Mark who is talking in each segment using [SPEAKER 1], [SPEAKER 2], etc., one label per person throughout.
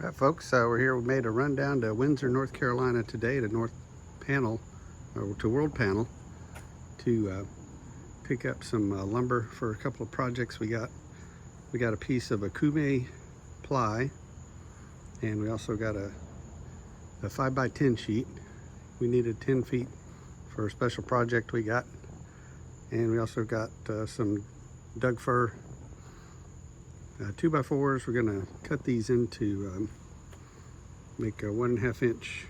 [SPEAKER 1] All right, folks, we're here. We made a run down to Windsor, North Carolina today to North Panel, or to World Panel, to pick up some lumber for a couple of projects we got. We got a piece of a kume ply, and we also got a 5x10 sheet. We needed 10 feet for a special project we got. And we also got some Doug fir 2x4s. We're gonna cut these into make a 1.5 inch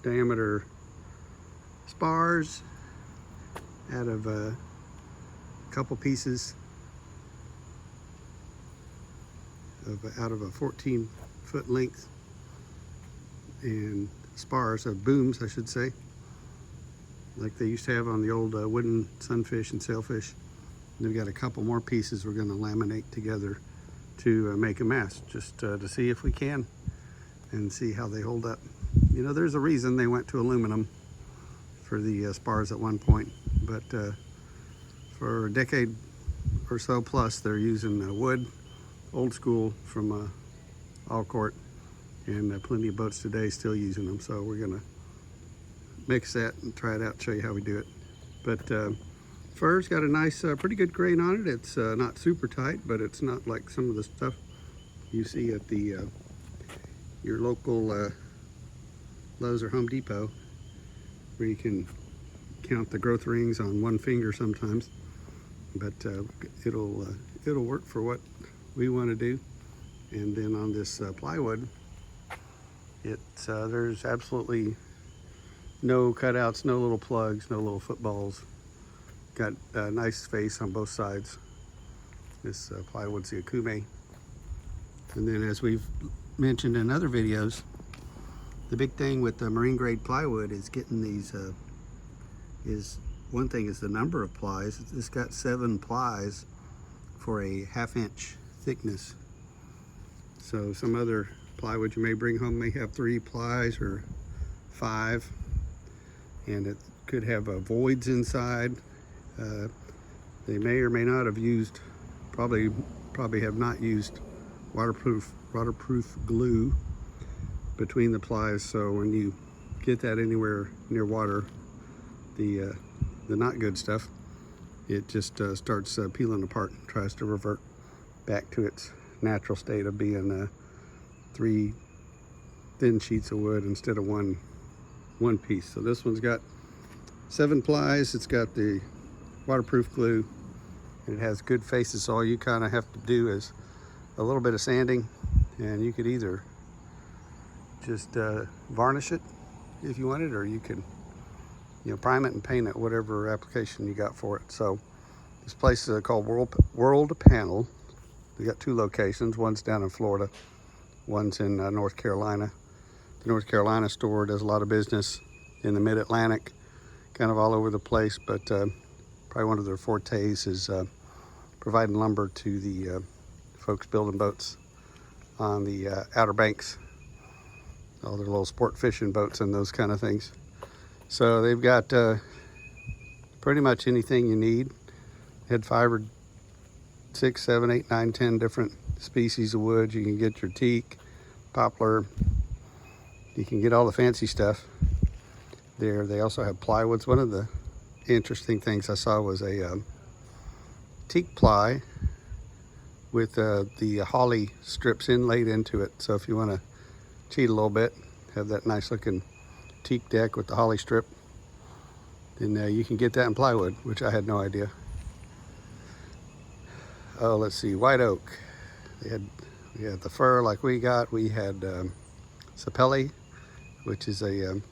[SPEAKER 1] diameter spars out of a couple pieces out of a 14-foot length, and spars of booms, I should say, like they used to have on the old wooden sunfish and sailfish. And we've got a couple more pieces we're going to laminate together to make a mast, just to see if we can and see how they hold up. You know, there's a reason they went to aluminum for the spars at one point, but for a decade or so plus they're using wood, old school from Allcourt, and plenty of boats today still using them. So we're going to mix that and try it out and show you how we do it. But fur's got a nice, pretty good grain on it. It's not super tight, but it's not like some of the stuff you see at the your local Lowe's or Home Depot, where you can count the growth rings on one finger sometimes. But it'll work for what we want to do. And then on this plywood, it's there's absolutely no cutouts, no little plugs, no little footballs. Got a nice face on both sides. This plywood's the akume. And then, as we've mentioned in other videos, the big thing with the marine grade plywood is getting these, one thing is the number of plies. It's got 7 plies for a 1/2 inch thickness. So some other plywood you may bring home may have 3 plies or 5, and it could have voids inside. They may or may not have used, probably have not used waterproof glue between the plies. So when you get that anywhere near water, the not good stuff, it just starts peeling apart and tries to revert back to its natural state of being 3 thin sheets of wood instead of one piece. So this one's got 7 plies. It's got the waterproof glue, and it has good faces. So all you kind of have to do is a little bit of sanding, and you could either just varnish it if you wanted, or you can, you know, prime it and paint it, whatever application you got for it. So this place is called World Panel. We got 2 locations. One's down in Florida, one's in North Carolina. The North Carolina store does a lot of business in the mid-Atlantic, kind of all over the place, but probably one of their fortes is providing lumber to the folks building boats on the Outer Banks, all their little sport fishing boats and those kind of things. So they've got pretty much anything you need. They had 5 or 6, 7, 8, 9, 10 different species of wood. You can get your teak, poplar, you can get all the fancy stuff there. They also have plywoods. One of the interesting things I saw was a teak ply with the holly strips inlaid into it. So if you want to cheat a little bit, have that nice looking teak deck with the holly strip, then you can get that in plywood, which I had no idea. Oh, let's see, white oak. We had the fir like we got. We had sapele, which is a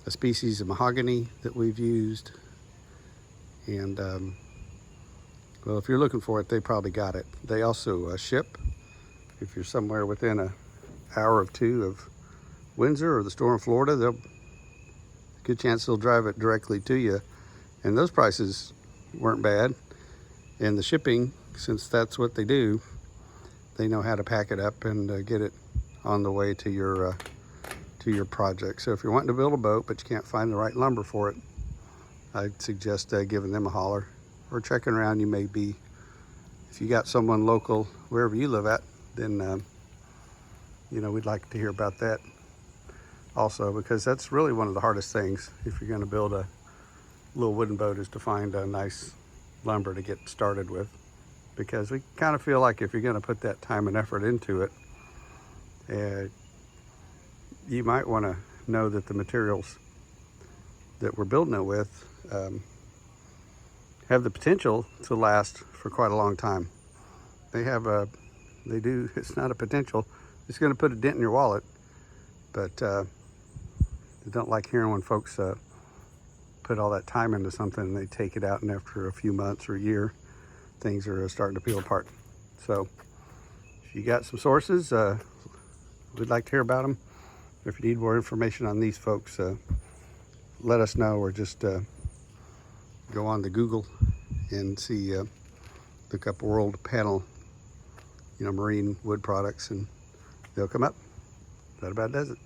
[SPEAKER 1] species of mahogany that we've used. And well, if you're looking for it, they probably got it. They also ship. If you're somewhere within an hour or 2 of Windsor or the store in Florida, good chance they'll drive it directly to you. And those prices weren't bad. And the shipping, since that's what they do, they know how to pack it up and get it on the way to your project. So if you're wanting to build a boat but you can't find the right lumber for it, I'd suggest giving them a holler or checking around. You may be, if you got someone local wherever you live at, then we'd like to hear about that also, because that's really one of the hardest things if you're going to build a little wooden boat, is to find a nice lumber to get started with. Because we kind of feel like if you're going to put that time and effort into it, you might want to know that the materials that we're building it with have the potential to last for quite a long time. It's not a potential, it's going to put a dent in your wallet, but I don't like hearing when folks put all that time into something and they take it out, and after a few months or a year, things are starting to peel apart. So if you got some sources, we'd like to hear about them. If you need more information on these folks, let us know, or just go on to Google and see, look up World Panel, marine wood products, and they'll come up. That about does it.